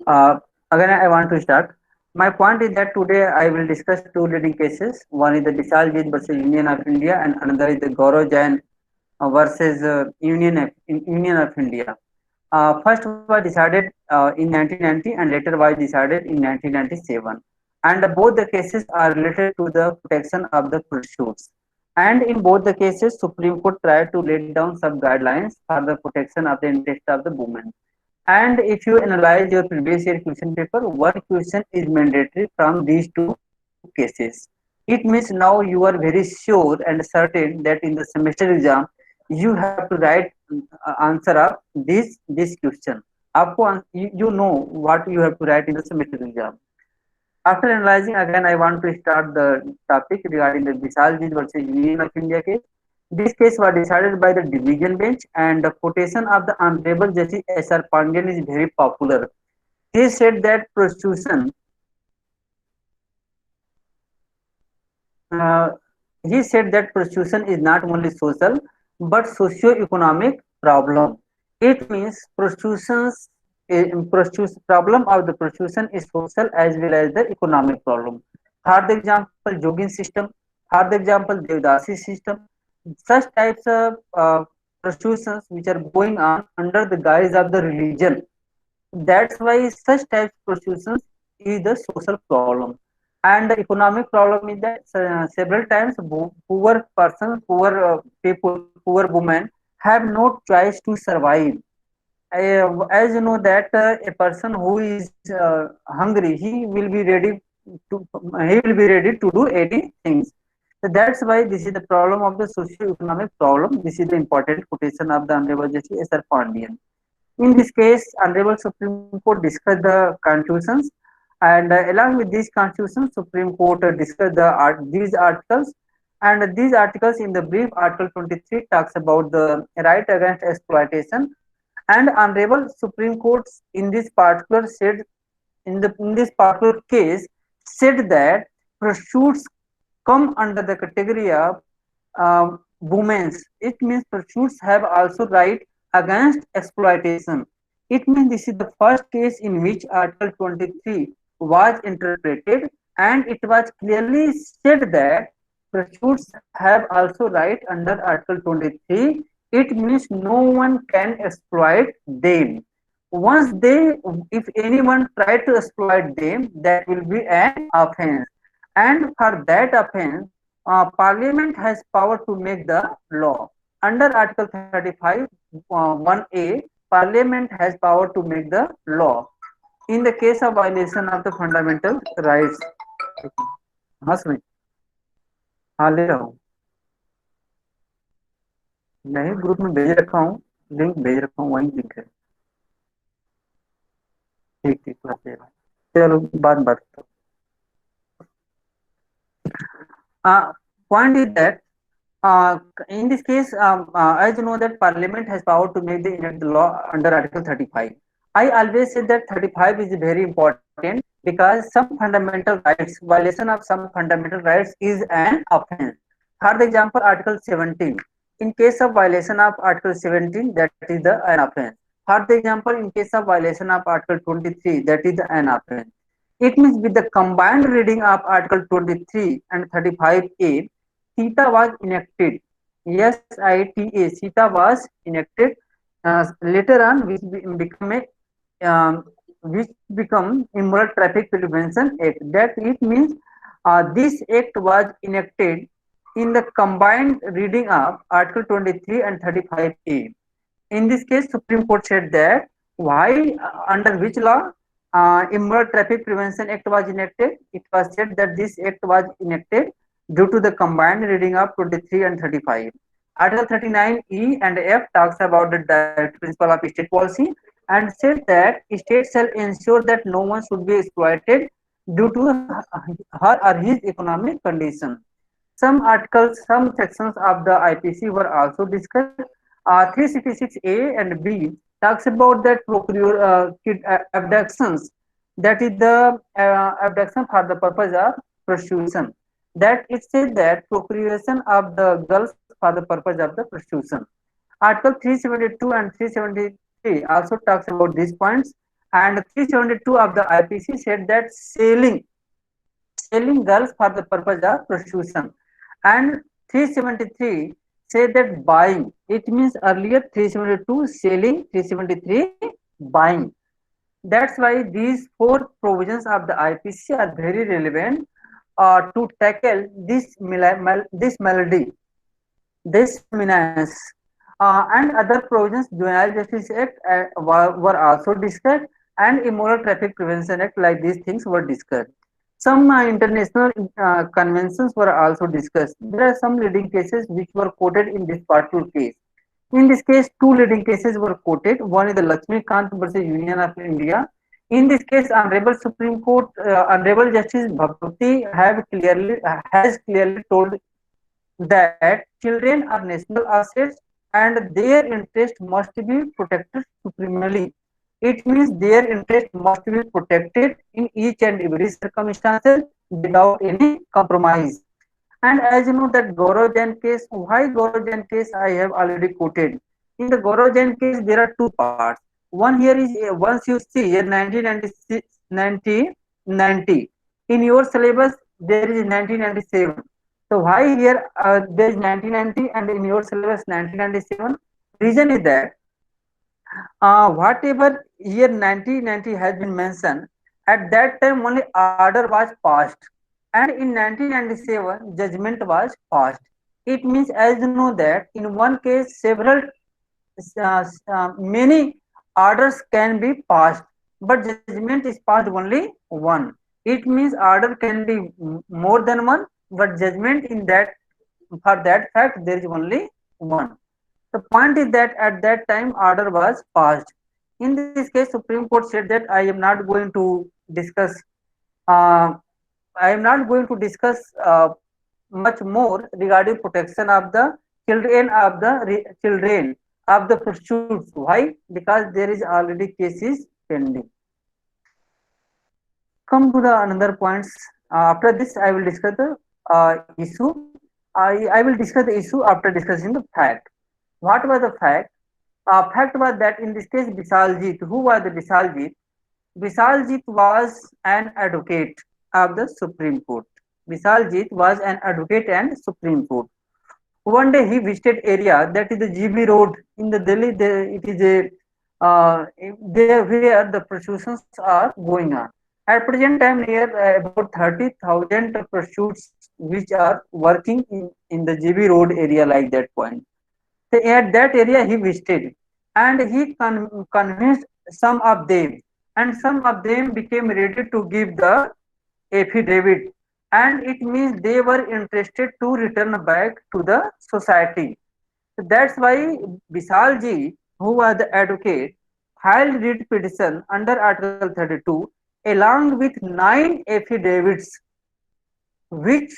Uh, Again, I want to start. My point is that today I will discuss two leading cases. One is the Disaljeet versus Union of India, and another is the Gaurav Jain versus Union of India. First was decided in 1990, and later was decided in 1997. And both the cases are related to the protection of the pursuits. And in both the cases, Supreme Court tried to lay down some guidelines for the protection of the interest of the women. And if you analyze your previous year question paper, one question is mandatory from these two cases. It means now you are very sure and certain that in the semester exam you have to write answer of this question. आपको you know what you have to write in the semester exam. After analyzing again, I want to start the topic regarding the Visalji versus Union of India case. This case was decided by the division bench, and the quotation of the Honorable Justice S.R. Pandian is very popular. He said that prostitution, uh, he said that prostitution is not only social but socio-economic problem. It means prostitution problem of the prostitution is social as well as the economic problem. For the example, jogging system. For the example, Devdasi system. Such types of prostitutions which are going on under the guise of the religion. That's why such types of prostitutions is the social problem. And the economic problem is that several times poor persons, poor people, poor women have no choice to survive. As you know that a person who is hungry, to he will be ready to do any things. So that's why this is the problem of the socio-economic problem. This is the important quotation of the Honorable Justice S.R. Pandian. In this case, Honorable Supreme Court discussed the constitutions, and along with these constitutions, Supreme Court discussed these articles. And these articles, in the brief, Article 23 talks about the right against exploitation. And Honorable Supreme Court in this particular said in this particular case said that prostitutes come under the category of women's. It means prostitutes have also right against exploitation. It means this is the first case in which Article 23 was interpreted, and it was clearly said that prostitutes have also right under Article 23. It means no one can exploit them. Once if anyone try to exploit them, that will be an offense. And for that offense, Parliament has power to make the law. Under Article 35, 1A, Parliament has power to make the law. In the case of violation of the fundamental rights, हाँ सुनिए, हाँ ले रहा हूँ, नहीं group में भेज रखा हूँ, लिंक भेज रखा हूँ, वही लिंक है, ठीक ठीक बात है, चलो बात बात point is that in this case, as you know that Parliament has power to make the enact the law under Article 35. I always say that 35 is very important because some fundamental rights, violation of some fundamental rights is an offense. For the example, Article 17. In case of violation of Article 17, that is an offense. For the example, in case of violation of Article 23, that is an offense. It means with the combined reading of Article 23 and 35A, CETA was enacted. SITA, CETA was enacted later on, which become Immoral Traffic Prevention Act. That it means this act was enacted in the combined reading of Article 23 and 35A. In this case, Supreme Court said that why under which law Immoral Traffic Prevention Act was enacted. It was said that this act was enacted due to the combined reading of 23 and 35. Article 39 E and F talks about the direct principle of state policy and said that state shall ensure that no one should be exploited due to her or his economic condition. Some articles, some sections of the IPC were also discussed. 366A and B talks about that kid abductions, that is the abduction for the purpose of prostitution. That it says that procreation of the girls for the purpose of the prostitution. Article 372 and 373 also talks about these points, And 372 of the IPC said that selling girls for the purpose of prostitution. And 373 say that buying. It means earlier 372 selling, 373 buying. That's why these four provisions of the IPC are very relevant to tackle this malady, this menace, and other provisions. Juvenile Justice Act were also discussed, and Immoral Traffic Prevention Act, like these things were discussed. Some international conventions were also discussed. There are some leading cases which were quoted in this particular case. In this case, two leading cases were quoted. One is the Lakshmi Kant versus Union of India. In this case, Honorable Supreme Court, Honorable Justice Bhagwati has clearly told that children are national assets and their interest must be protected supremely. It means their interest must be protected in each and every circumstances without any compromise. And as you know that Gaurav Jain case, why Gaurav Jain case I have already quoted. In the Gaurav Jain case, there are two parts. One here is once you see here 1990, in your syllabus there is 1997. So why here there is 1990 and in your syllabus 1997? Reason is that whatever year 1990 has been mentioned, at that time only order was passed, and in 1997 judgment was passed. It means, as you know, that in one case many orders can be passed, but judgment is passed only one. It means order can be more than one, but judgment in that, for that fact there is only one. The point is that at that time order was passed. In this case, Supreme Court said that I am not going to discuss. Uh, I am not going to discuss much more regarding protection of the children of the pursuits. Why? Because there is already cases pending. Come to the another points. After this, I will discuss the issue. I will discuss the issue after discussing the fact. What was the fact? Fact was that in this case, Bisaljit, who was the Bisaljit? Bisaljit was an advocate of the Supreme Court. Bisaljit was an advocate and Supreme Court. One day he visited area that is the GB Road in the Delhi. It is a there where the prostitutions are going on. At present time, near about 30,000 prostitutes which are working in the GB Road area like that point. So at that area he visited and he convinced some of them, and some of them became ready to give the affidavit, and it means they were interested to return back to the society. So that's why Bisalji, who was the advocate, filed writ petition under Article 32 along with 9 affidavits which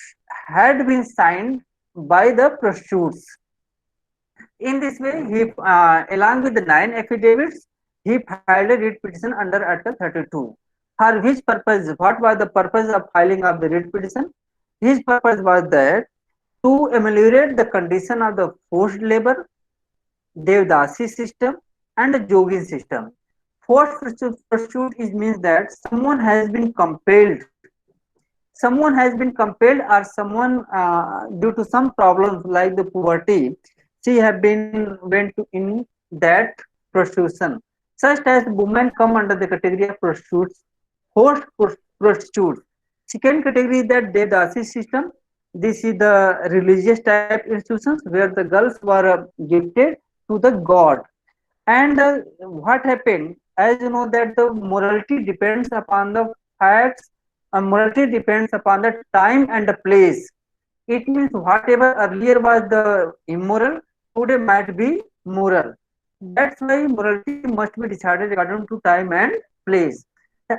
had been signed by the prostitutes. In this way, along with the 9 affidavits, he filed a writ petition under Article 32. For which purpose? What was the purpose of filing of the writ petition? His purpose was that to ameliorate the condition of the forced labor, Devdasi system, and the Jogin system. Forced pursuit is means that someone has been compelled, or someone due to some problems like the poverty, she have been went to in that prostitution. Such as women come under the category of prostitutes, forced prostitutes. Second category is that Devdasi system. This is the religious type institutions where the girls were gifted to the god. And what happened? As you know that the morality depends upon the facts, morality depends upon the time and the place. It means whatever earlier was the immoral, today might be moral. That's why morality must be decided according to time and place.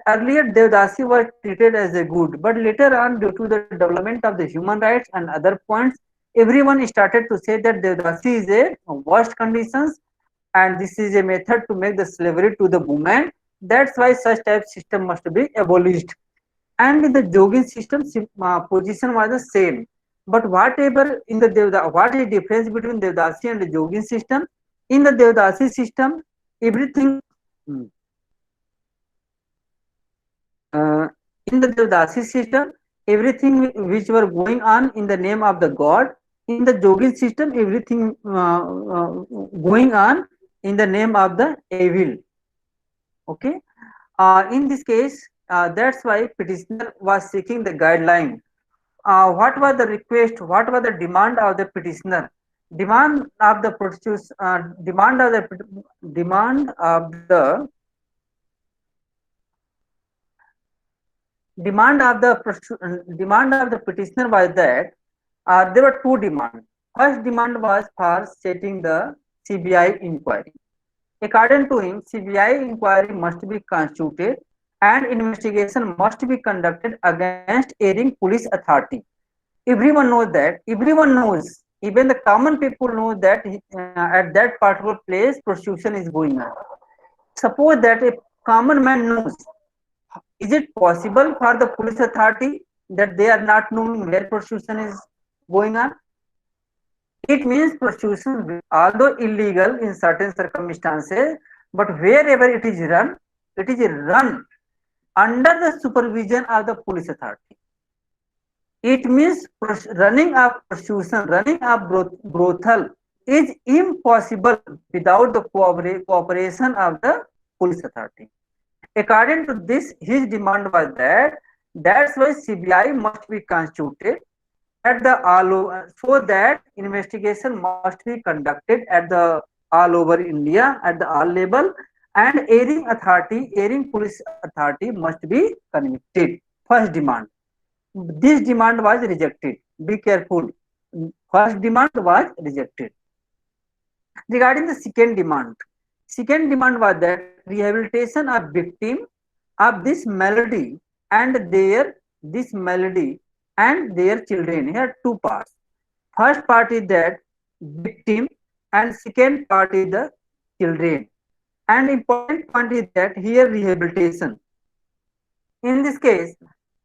Earlier, Devdasi was treated as a good, but later on, due to the development of the human rights and other points, everyone started to say that Devdasi is a worst conditions, and this is a method to make the slavery to the woman. That's why such type system must be abolished. And in the Jogin system, position was the same. But whatever in the what is the difference between Devdasi and the Jogin system? In the Devdasi system, everything. Uh, in the Devdasi system, everything which were going on in the name of the God. In the Jogin system, everything going on in the name of the evil. Okay. In this case, that's why petitioner was seeking the guideline. What was the request? What was the demand of the petitioner? Demand of the prostitutes. Demand of the petitioner was that there were two demands. First demand was for setting the CBI inquiry. According to him, CBI inquiry must be constituted and investigation must be conducted against erring police authority. Everyone knows that. Everyone knows. Even the common people know that at that particular place prostitution is going on. Suppose that a common man knows, is it possible for the police authority that they are not knowing where prostitution is going on? It means prostitution, although illegal in certain circumstances, but wherever it is run under the supervision of the police authority. It means running a prostitution, running a brothel is impossible without the cooperation of the police authority. According to this, his demand was that that's why CBI must be constituted at the so that investigation must be conducted at the all over India at the all level, and airing police authority must be convicted. First demand. This demand was rejected. Be careful. First demand was rejected. Regarding the second demand was that rehabilitation of victim of this melody and their children. Here two parts. First part is that victim and second part is the children. And important point is that here rehabilitation. In this case,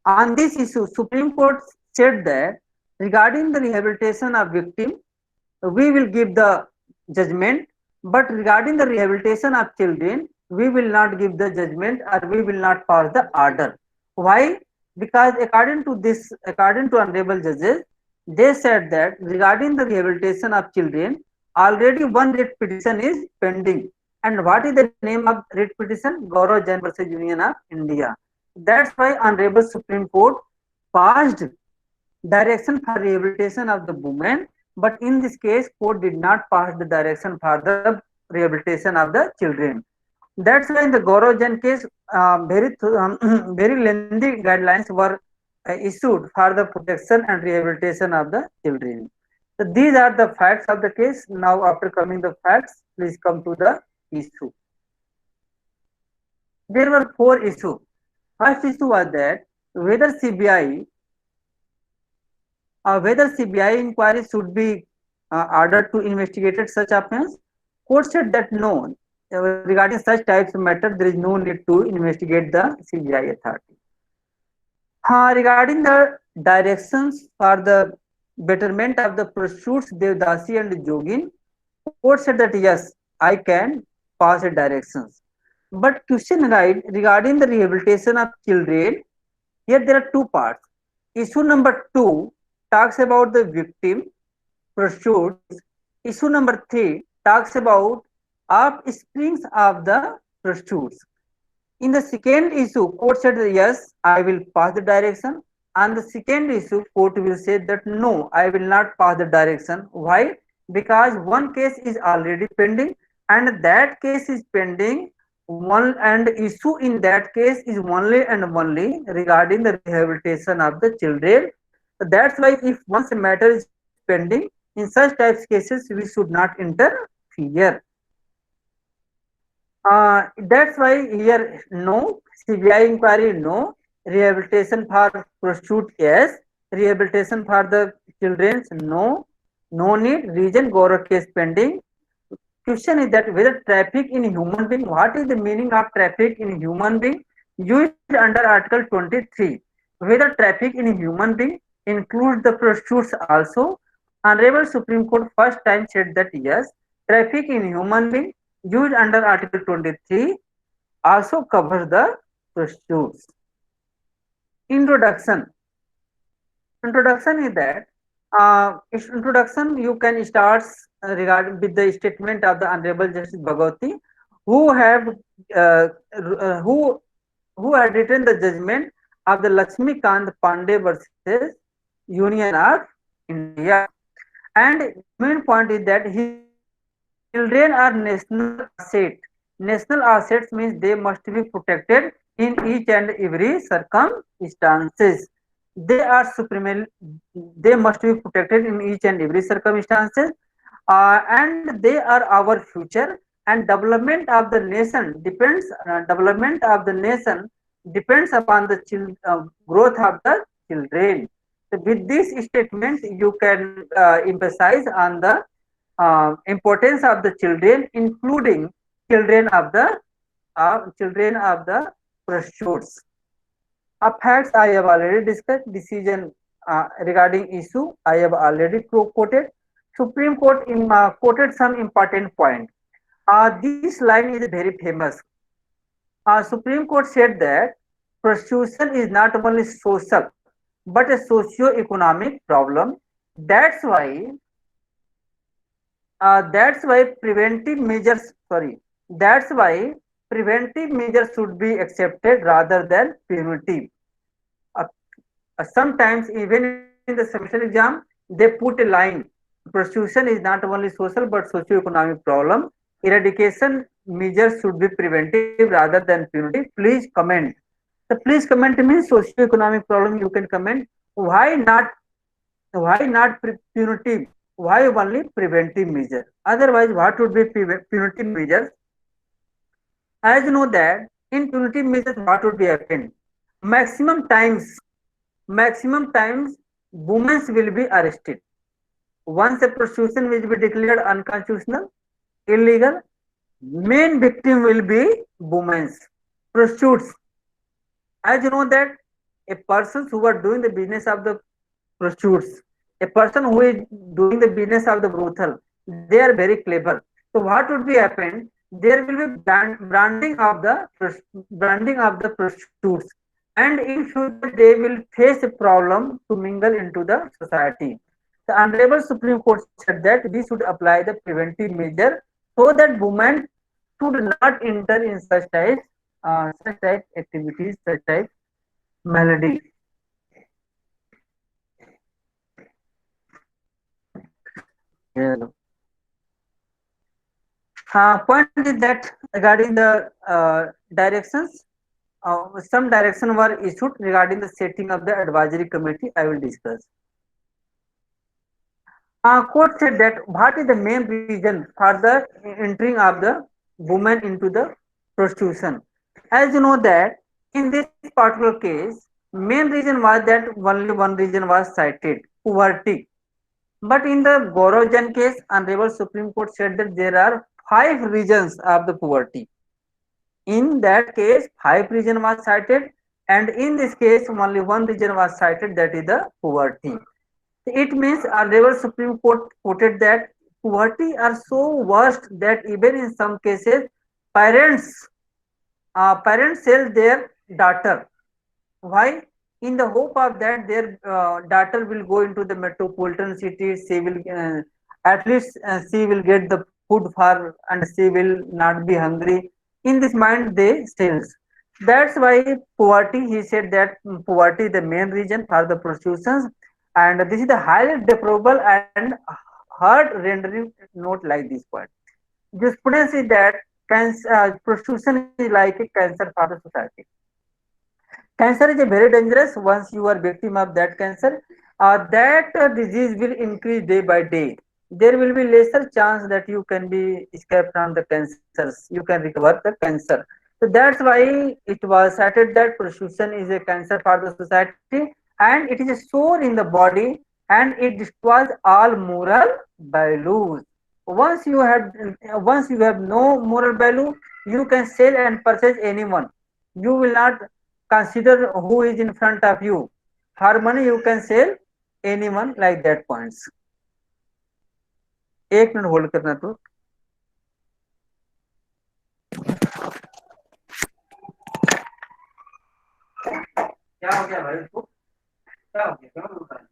on this issue, Supreme Court said that regarding the rehabilitation of victim, we will give the judgment, but regarding the rehabilitation of children, we will not give the judgment or we will not pass the order. Why? Because according to honorable judges, they said that regarding the rehabilitation of children, already one writ petition is pending. And what is the name of writ petition? Gaurav Jain versus Union of India. That's why honorable Supreme Court passed direction for rehabilitation of the women, but in this case, court did not pass the direction for the rehabilitation of the children. That's why in the Gaurav Jain case, very lengthy guidelines were issued for the protection and rehabilitation of the children. So these are the facts of the case. Now, after coming the facts, please come to the issue. There were four issues. First issue was that whether CBI inquiry should be ordered to investigate such offence. Court said that no, regarding such types of matter, there is no need to investigate the CBI authority. Regarding the directions for the betterment of the prostitutes Devdasi and Jogin, court said that yes, I can pass the directions. But question right regarding the rehabilitation of children, here there are two parts. Issue number 2 talks about the victim prostitutes. Issue number 3 talks about offsprings of the prostitutes. In the second issue, court said yes, I will pass the direction. On the second issue, court will say that no, I will not pass the direction. Why? Because one case is already pending, and that case is pending. And issue in that case is only and only regarding the rehabilitation of the children. That's why if once a matter is pending, in such types of cases, we should not interfere. That's why here no, CBI inquiry no, rehabilitation for prostitute yes, rehabilitation for the children no, no need. Reason Gaurav case pending. Question is that whether traffic in human being, what is the meaning of traffic in human being used under Article 23? Whether traffic in human being includes the prostitutes also. Honorable Supreme Court first time said that yes, traffic in human being used under Article 23 also covers the prostitutes. Introduction. Introduction is that introduction you can start regarding with the statement of the Honorable Justice Bhagwati, who have uh, uh, who who had written the judgment of the Lakshmi Kant Pandey versus Union of India. And the main point is that he said that children are national asset. National assets means they must be protected in each and every circumstances. They are supremely, they must be protected in each and every circumstances, and they are our future. And development of the nation depends upon the growth of the children. So with this statement, you can emphasize on the importance of the children, including children of the prostitutes. Facts I have already discussed. Decision regarding issue I have already quoted. Supreme Court quoted some important point. This line is very famous. Supreme Court said that prostitution is not only social but a socio-economic problem. That's why that's why preventive measures. Sorry, that's why preventive measures should be accepted rather than punitive. Uh, Sometimes even in the semester exam, they put a line. Prostitution is not only social but socio-economic problem. Eradication measures should be preventive rather than punitive. Please comment. The please comment means socio-economic problem. You can comment. Why not? Why not punitive? Why only preventive measure? Otherwise, what would be punitive measures? As you know that in punitive measures, what would be happened? Maximum times, maximum times, women will be arrested. Once a prostitution will be declared unconstitutional, illegal, main victim will be women, prostitutes. As you know that a person who are doing the business of the prostitutes, a person who is doing the business of the brothel, they are very clever. So what would be happened? There will be branding of the prostitutes, and in future they will face a problem to mingle into the society. The Honorable Supreme Court said that we should apply the preventive measure so that women should not enter in such type activities, such type malady. Hello. Point is that regarding the directions, some direction were issued regarding the setting of the advisory committee. I will discuss. Court said that what is the main reason for the entering of the woman into the prostitution. As you know that in this particular case, main reason was that only one reason was cited, poverty. But in the Gorojan case, Honorable Supreme Court said that there are five reasons of the poverty. In that case, five reasons was cited, and in this case, only one reason was cited, that is the poverty. It means Honorable Supreme Court quoted that poverty are so worst that even in some cases, parents parents sell their daughter. Why? In the hope of that their daughter will go into the metropolitan cities, she will at least she will get the food for and she will not be hungry. In this mind they sells. That's why poverty. He said that poverty is the main reason for the prostitutions, and this is the highly deplorable and hard rendering note like this point. Jurisprudence is that prostitution is like a cancer for the society. Cancer is a very dangerous. Once you are victim of that cancer, that disease will increase day by day. There will be lesser chance that you can be escape from the cancers. You can recover the cancer. So that's why it was cited that prostitution is a cancer for the society, and it is a sore in the body, and it destroys all moral values. Once you have no moral value, you can sell and purchase anyone. You will not consider who is in front of you. For money you can sell anyone like that points. एक minute hold करना तो क्या हो गया भाई इसको, क्या हो गया, क्यों बोल रहा है?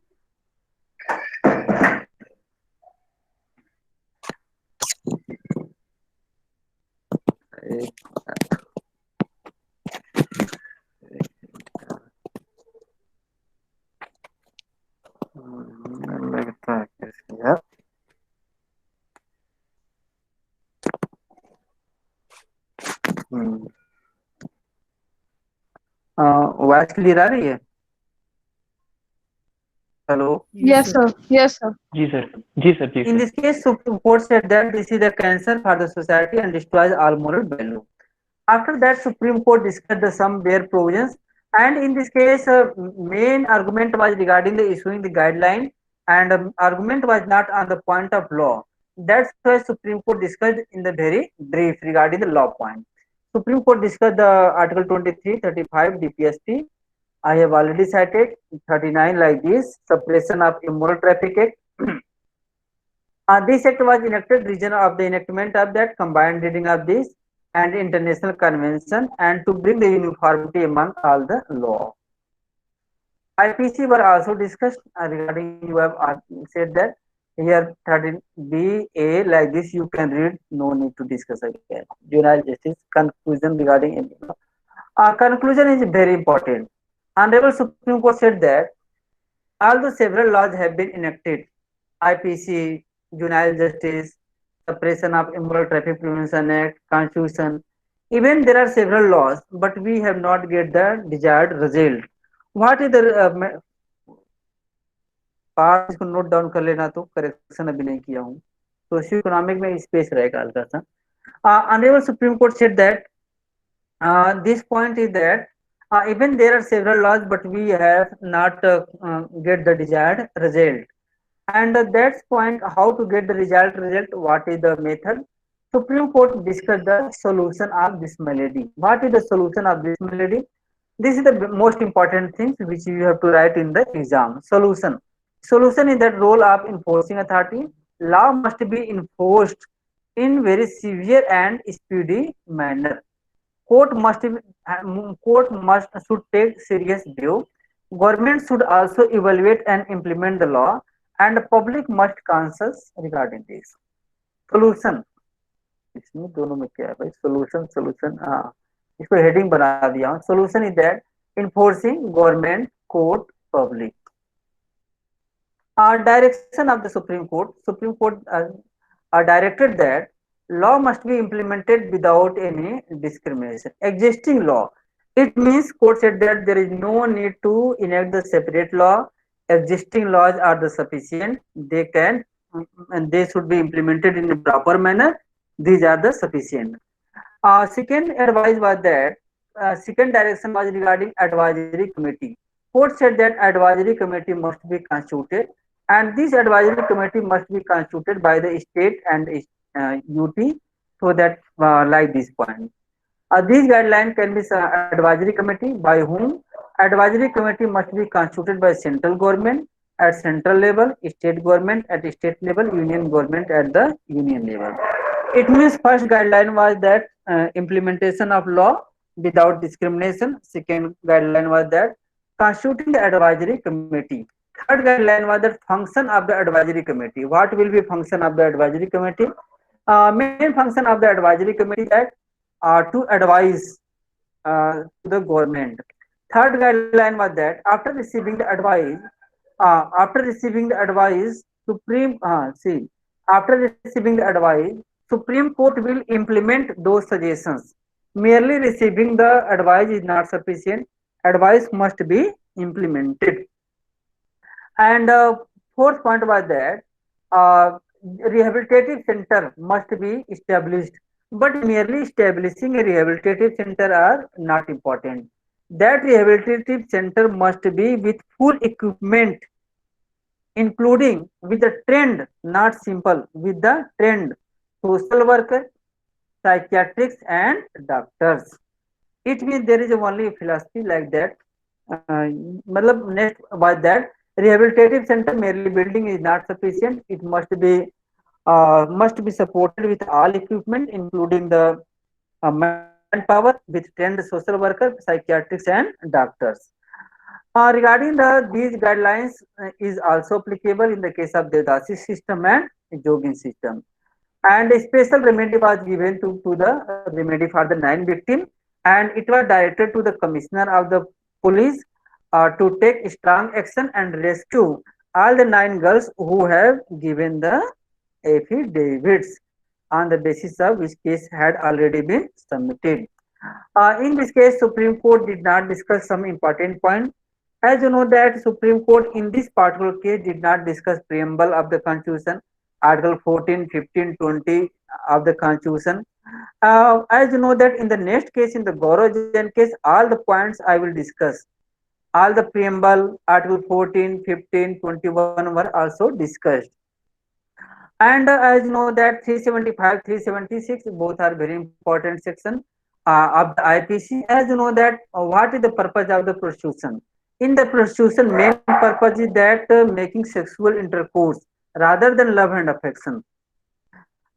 लगता है कैसे यार। वॉइस क्लियर आ रही है? Hello. Yes, sir. Yes, sir. जी सर, जी सर, जी In sir. this case, Supreme Court said that this is a cancer for the society and destroys all moral value. After that, Supreme Court discussed the some bare provisions, and in this case, main argument was regarding the issuing the guideline, and argument was not on the point of law. That's why Supreme Court discussed in the very brief regarding the law point. Supreme Court discussed the Article 23, 35 DPST. I have already cited 39 like this, suppression of immoral traffic act. This act was enacted region of the enactment of that combined reading of this and international convention and to bring the uniformity among all the law. IPC were also discussed regarding you have said that here 13B like this you can read, no need to discuss again. Juvenile justice conclusion regarding conclusion is very important. Honorable Supreme Court said that although several laws have been enacted, IPC, Juvenile Justice, Suppression of Immoral Traffic Prevention Act, Constitution, even there are several laws, but we have not get the desired result. What is the part इसको note down कर लेना, तो correction अभी नहीं किया हूँ। Socio economic में space रहेगा हल्का सा। Honorable Supreme Court said that this point is that even there are several laws, but we have not get the desired result. And that's point how to get the result, what is the method. Supreme Court discussed the solution of this malady. What is the solution of this malady? This is the most important thing which you have to write in the exam. Solution is that role of enforcing authority. Law must be enforced in very severe and speedy manner. Court must should take serious view. Government should also evaluate and implement the law, and the public must conscious regarding this. Solution, इसमें दोनों में क्या है भाई? Solution हाँ, इसको heading बना दिया हूँ। Solution is that enforcing government, court, public. Direction of the Supreme Court. Supreme Court directed that law must be implemented without any discrimination. Existing law. It means court said that there is no need to enact the separate law. Existing laws are the sufficient. They can and they should be implemented in a proper manner. These are the sufficient. Second advice was that second direction was regarding advisory committee. Court said that advisory committee must be constituted, and this advisory committee must be constituted by the state and UT, so that like this point. These guidelines can be advisory committee by whom? Advisory committee must be constituted by central government at central level, state government at state level, union government at the union level. It means first guideline was that implementation of law without discrimination. Second guideline was that constituting the advisory committee. Third guideline was the function of the advisory committee. What will be function of the advisory committee? Main function of the advisory committee that to advise to the government. Third guideline was that after receiving the advice, after receiving the advice, Supreme Court will implement those suggestions. Merely receiving the advice is not sufficient. Advice must be implemented. And fourth point was that rehabilitative center must be established, but merely establishing a rehabilitative center are not important. That rehabilitative center must be with full equipment, including with the trend, not simple, with the trend, social worker, psychiatrists, and doctors. It means there is only a philosophy like that. Matlab next was that rehabilitative center merely building is not sufficient. It must be supported with all equipment, including the manpower with trained social worker, psychiatrists, and doctors. Regarding these guidelines is also applicable in the case of Devdasi system and Jogin system. And a special remedy was given to the remedy for the 9 victims, and it was directed to the commissioner of the police to take strong action and rescue all the 9 girls who have given the affidavits on the basis of which case had already been submitted. In this case, Supreme Court did not discuss some important point. As you know that Supreme Court in this particular case did not discuss preamble of the Constitution, Article 14, 15, 20 of the Constitution. As you know that in the next case, in the Gaurav Jain case, all the points I will discuss. All the preamble, Article 14, 15, 21 were also discussed. And as you know that 375, 376 both are very important section of the IPC. As you know that what is the purpose of the prostitution? In the prostitution, main purpose is that making sexual intercourse rather than love and affection.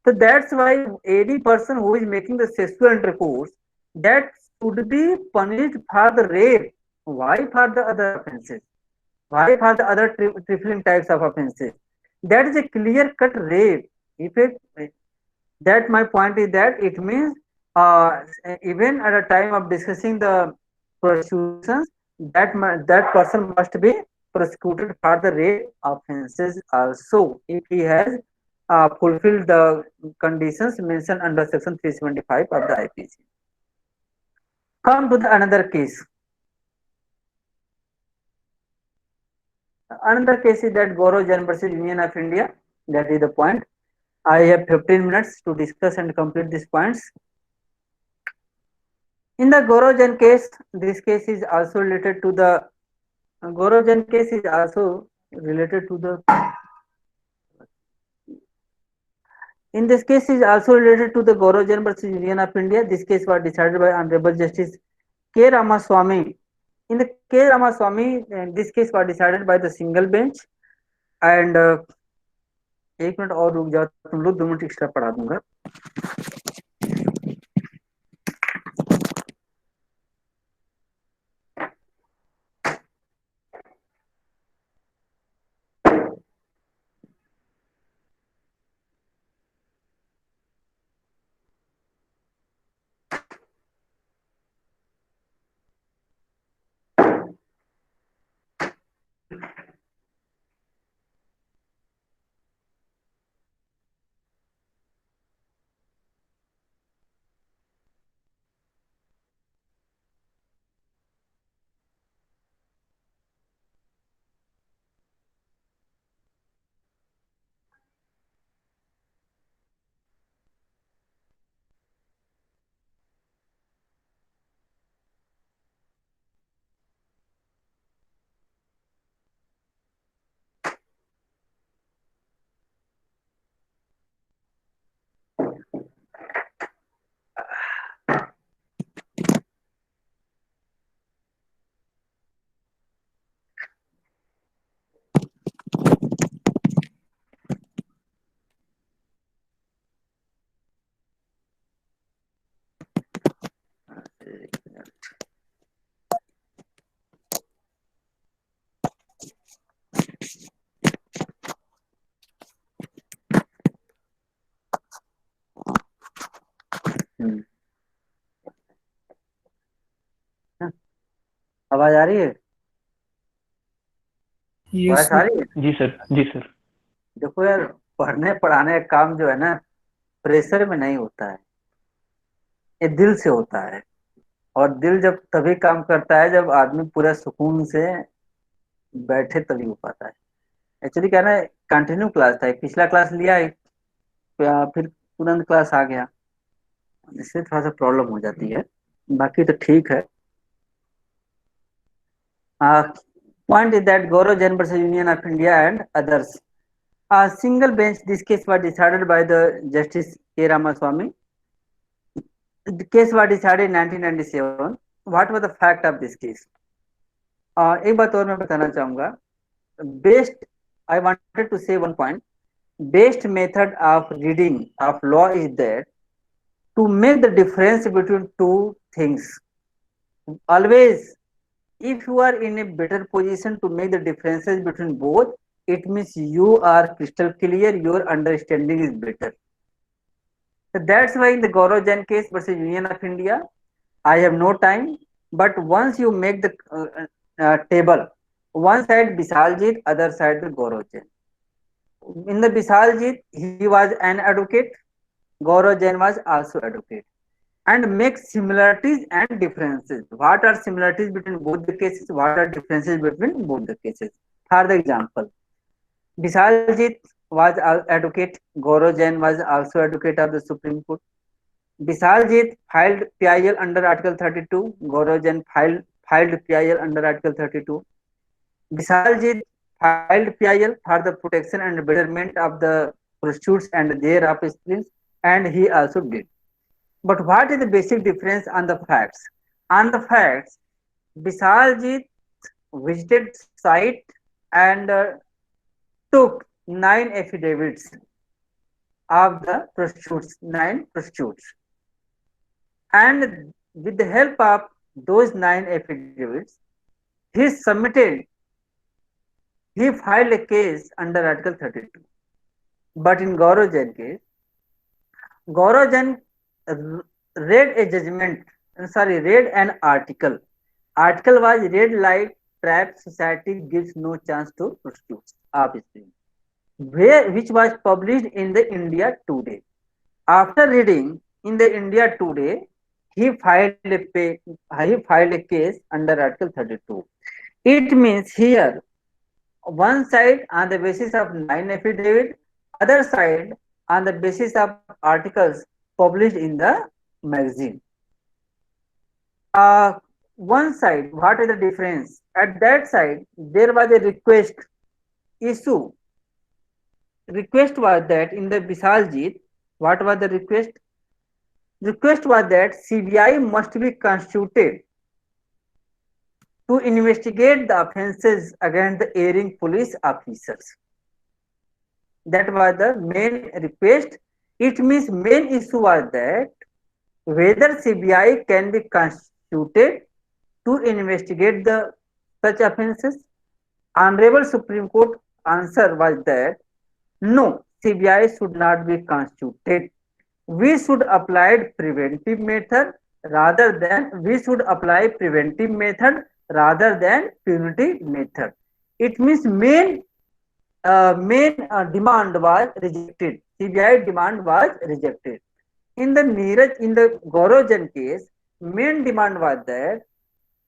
So that's why any person who is making the sexual intercourse, that should be punished for the rape. Why for the other offenses? Why for the other trifling types of offenses? That is a clear cut rape. If it, that my point is that it means even at a time of discussing the prosecutions, that person must be prosecuted for the rape offenses also if he has fulfilled the conditions mentioned under section 375 of the IPC. Come to the another case. Another case is that Gaurav Jain versus Union of India. That is the point. I have 15 minutes to discuss and complete these points. In the Gaurav Jain case, this case is also related to the Gaurav Jain case is also related to the in this case is also related to the Gaurav Jain versus Union of India. This case was decided by Honorable Justice K. Ramaswamy. In the K. Ramaswamy, this case was decided by the single bench. And एक minute और रुक जाओ तुम लोग 2 minute extra पढ़ा दूंगा. आवाज आ रही है? आवाज आ रही है? जी सर, जी सर. देखो यार, पढ़ने पढ़ाने का काम जो है ना प्रेशर में नहीं होता है, ये दिल से होता है. और दिल जब तभी काम करता है जब आदमी पूरा सुकून से बैठे तभी हो पाता है. एक्चुअली क्या ना, कंटिन्यू क्लास था, पिछला क्लास लिया फिर तुरंत क्लास आ गया, इससे थोड़ा सा प्रॉब्लम हो जाती है. बाकी तो ठीक है. Point is that Gaurav Jain versus Union of India and others. A single bench, this case was decided by the Justice K. Ramaswamy. The case was decided in 1997. What was the fact of this case? एक बात और मैं बताना चाहूंगा. Best, I wanted to say one point. Best method of reading of law is that to make the difference between two things. Always If you are in a better position to make the differences between both, it means you are crystal clear, your understanding is better. So that's why in the Gaurav Jain case versus Union of India, I have no time, but once you make the table, one side Bisaljit, other side the Gaurav Jain. In the Bisaljit, he was an advocate, Gaurav Jain was also advocate. And make similarities and differences. What are similarities between both the cases? What are differences between both the cases? For the example, Bisaljit was advocate, Gaurav Jain was also advocate of the Supreme Court. Bisaljit filed PIL under Article 32. Gaurav Jain filed PIL under Article 32. Bisaljit filed PIL for the protection and betterment of the prostitutes and their offsprings, and he also did. But what is the basic difference on the facts? On the facts, Bisaljit visited site and took 9 affidavits of the prostitutes, 9 prostitutes. And with the help of those 9 affidavits, he submitted, he filed a case under Article 32. But in Gaurav Jain case, Gaurav Jain read a judgment, read an article. Article was red light trap society gives no chance to prostitutes, obviously, which was published in the India Today. After reading in the India Today, he filed a case under Article 32. It means here one side on the basis of 9 affidavit, other side on the basis of articles published in the magazine. One side, what is the difference? At that side, there was a request issue. Request was that in the Bisaljit, what was the request? Request was that CBI must be constituted to investigate the offences against the erring police officers. That was the main request. It means main issue was that whether CBI can be constituted to investigate the such offences. Honorable Supreme Court answer was that no, CBI should not be constituted. We should apply preventive method rather than punitive method. It means main demand was rejected. CBI demand was rejected. In the Gaurav Jain case, main demand was that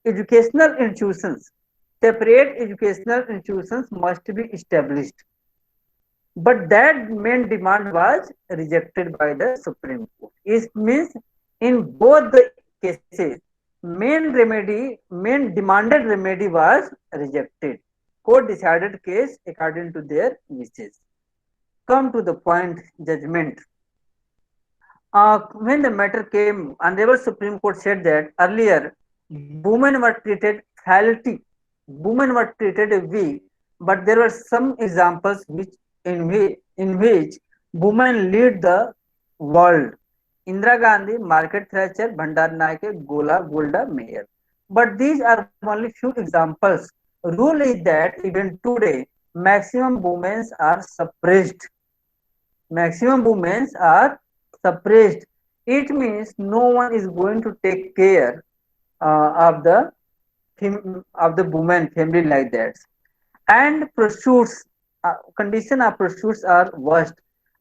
educational institutions, separate educational institutions must be established. But that main demand was rejected by the Supreme Court. It means in both the cases, main demanded remedy was rejected. Court decided case according to their wishes. Come to the point, judgment. When the matter came, Honorable Supreme Court said that earlier women were treated faulty, women were treated weak, but there were some examples in which women lead the world. Indira Gandhi, Margaret Thatcher, Bhandar Naike, Golda Meir. But these are only few examples. Rule is that even today, maximum women are suppressed. Maximum women are suppressed. It means no one is going to take care of the woman family like that. And prostitutes, condition of prostitutes are worst.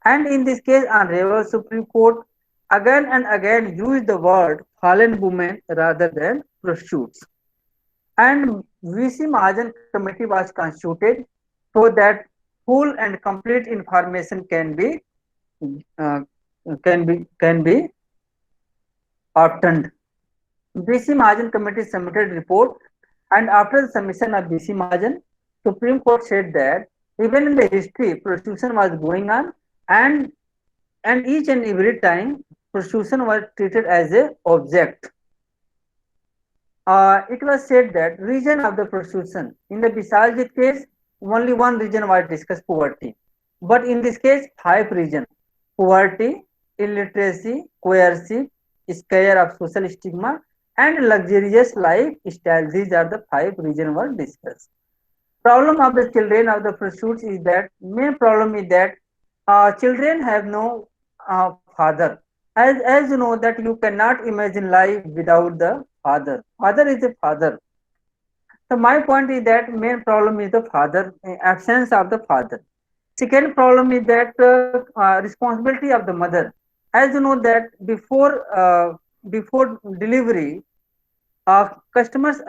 And in this case, Honorable Supreme Court again and again used the word fallen women rather than prostitutes. And VC Mahajan Committee was constituted so that full and complete information can be obtained. BC Mahajan Committee submitted report, and after the submission of BC Mahajan, Supreme Court said that even in the history, prostitution was going on, and each and every time prostitution was treated as a object. It was said that reason of the prostitution in the Bisaljit case, only one reason was discussed, poverty. But in this case, 5 reasons: poverty, illiteracy, coercive, scare of social stigma, and luxurious lifestyle. These are the five reasons were discussed. Problem of the children of the pursuits is that main problem is that children have no father. As you know that you cannot imagine life without the father. Father is a father. So my point is that main problem is the father, absence of the father. Second problem is that responsibility of the mother. As you know that before delivery, customers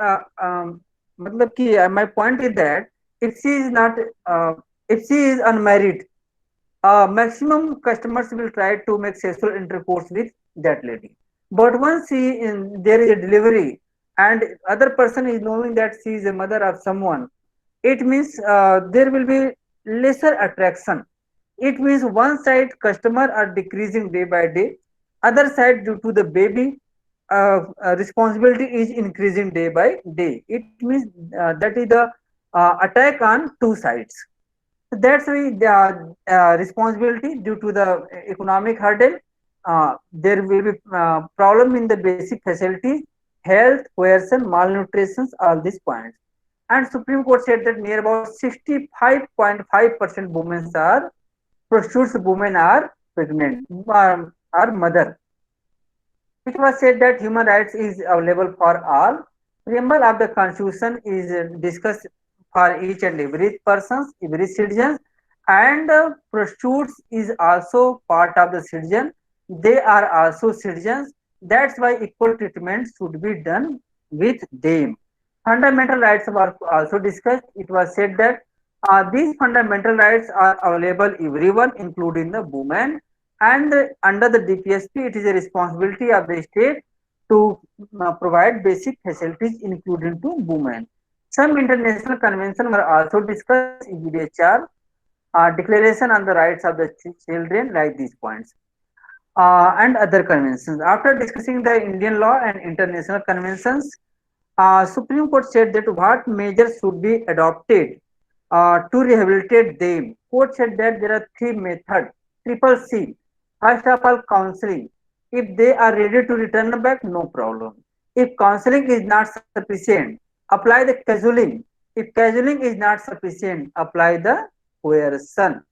matlab ki, my point is that if she is not uh, if she is unmarried, maximum customers will try to make sexual intercourse with that lady. But once there is a delivery and other person is knowing that she is a mother of someone, it means there will be lesser attraction. It means one side customer are decreasing day by day, other side due to the baby responsibility is increasing day by day. It means that is the attack on two sides. That's why the responsibility due to the economic hurdle, there will be problem in the basic facilities, health, coercion, malnutrition, all these points. And Supreme Court said that near about 65.5% women are prostitutes, women are pregnant, are mother. It was said that human rights is available for all. Preamble of the Constitution is discussed for each and every person, every citizen, and prostitutes is also part of the citizen. They are also citizens. That's why equal treatment should be done with them. Fundamental rights were also discussed. It was said that these fundamental rights are available everyone, including the women, and under the DPSP, it is a responsibility of the state to provide basic facilities, including to women. Some international conventions were also discussed, EBDHR, Declaration on the Rights of the Children, like these points, and other conventions. After discussing the Indian law and international conventions, Supreme Court said that what measures should be adopted to rehabilitate them. Court said that there are three methods. Triple C. First of all, counseling. If they are ready to return back, no problem. If counseling is not sufficient, apply the counseling. If counseling is not sufficient, apply the coercion.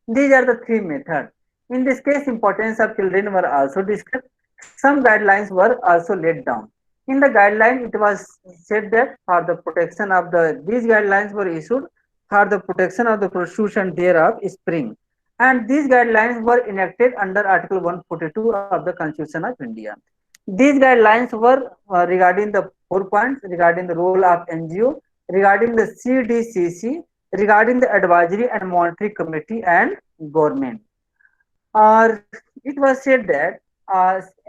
These are the three methods. In this case, importance of children were also discussed. Some guidelines were also laid down. In the guideline, it was said that for the protection of these guidelines were issued for the protection of the prostitution thereof spring. And these guidelines were enacted under Article 142 of the Constitution of India. These guidelines were regarding the 4 points, regarding the role of NGO, regarding the CDCC, regarding the advisory and monitoring committee and government. It was said that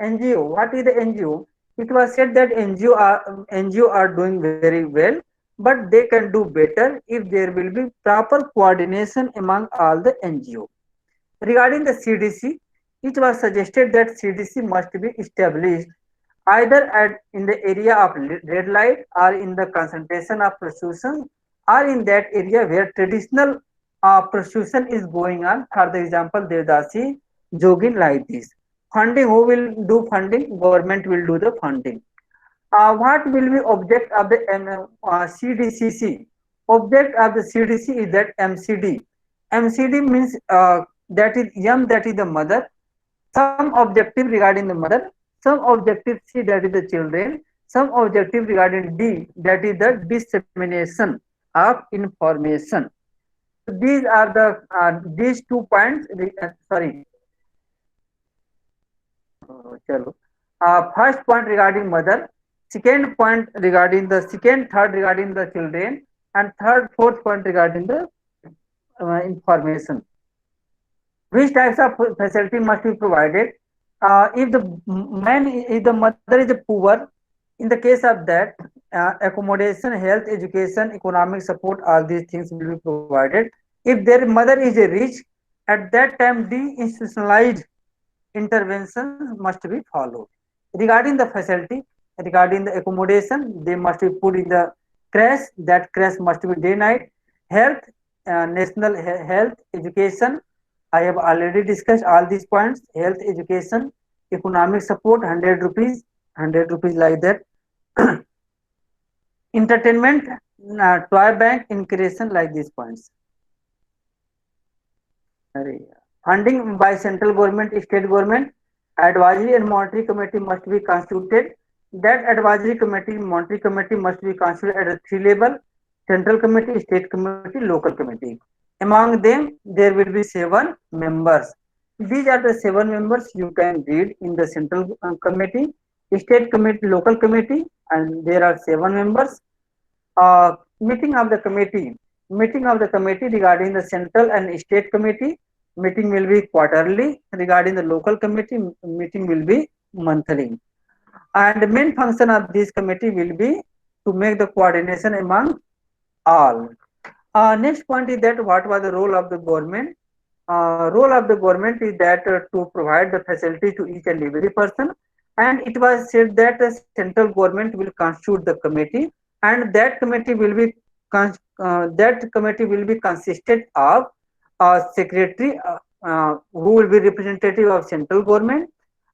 NGO, what is the NGO? It was said that NGO are doing very well, but they can do better if there will be proper coordination among all the NGO. Regarding the CDC, it was suggested that CDC must be established either in the area of red light or in the concentration of prostitution or in that area where traditional prostitution is going on. For the example, Devdasi, Jogin, like this. Funding, who will do funding? Government will do the funding. What will be object of the CDCC? Object of the CDC is that MCD. MCD means that is M, that is the mother. Some objective regarding the mother, some objective C, that is the children, some objective regarding D, that is the dissemination of information. These are the these 2 points. Sorry. First point regarding mother, second point regarding the second, third regarding the children, and third, fourth point regarding the information. Which types of facility must be provided? If the mother is poor, in the case of that, accommodation, health, education, economic support, all these things will be provided. If their mother is a rich, at that time de-institutionalized interventions must be followed. Regarding the facility, regarding the accommodation, they must be put in the crash. That crash must be day night. Health, national health, education. I have already discussed all these points. Health, education, economic support, 100 rupees, ₹100 like that. Entertainment, toy bank increase like these points. Funding by central government, state government, advisory and monetary committee must be constituted. That advisory committee, monetary committee must be constituted at a three level: central committee, state committee, local committee. Among them, there will be 7 members. These are the 7 members you can read in the central committee, state committee, local committee, and there are 7 members. Meeting of the committee. Meeting of the committee regarding the central and state committee. Meeting will be quarterly. Regarding the local committee, meeting will be monthly. And the main function of this committee will be to make the coordination among all. Next point is that what was the role of the government? Role of the government is that to provide the facility to each and every person. And it was said that the central government will constitute the committee, and that committee will be consisted of a secretary who will be representative of central government,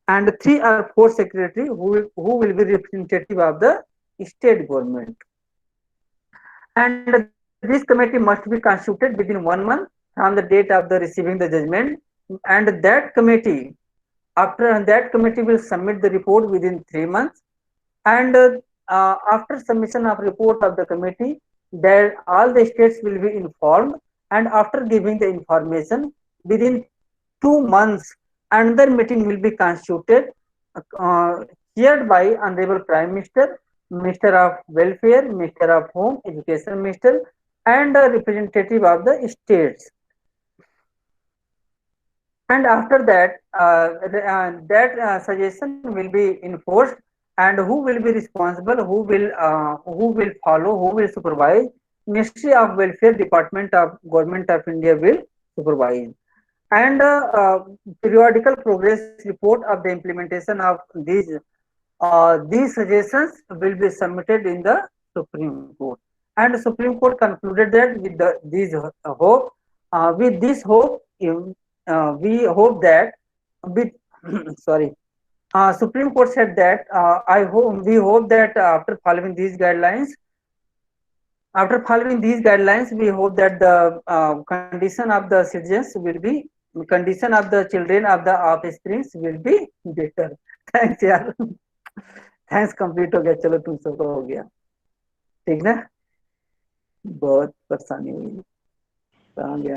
and 3 or 4 secretary who will be representative of the state government. And this committee must be constituted within 1 month from the date of the receiving the judgment, and that committee will submit the report within 3 months. And after submission of report of the committee, that all the states will be informed, and after giving the information within 2 months, another meeting will be constituted, uh, chaired by Honorable Prime Minister, Minister of Welfare, Minister of Home, Education Minister, and a representative of the states. And after that, that suggestion will be enforced, and who will be responsible, who will follow, who will supervise? Ministry of Welfare, Department of Government of India will supervise. And periodical progress report of the implementation of these suggestions will be submitted in the Supreme Court. And the Supreme Court concluded that with this hope, we hope that with sorry, Supreme Court said that we hope that after following these guidelines, we hope that the condition of the citizens will be condition of the children of the offsprings will be better. Thanks यार. Thanks complete हो गया. चलो तुम सबका हो गया. ठीक ना. बहुत परेशानी हुई. कहाँ गया.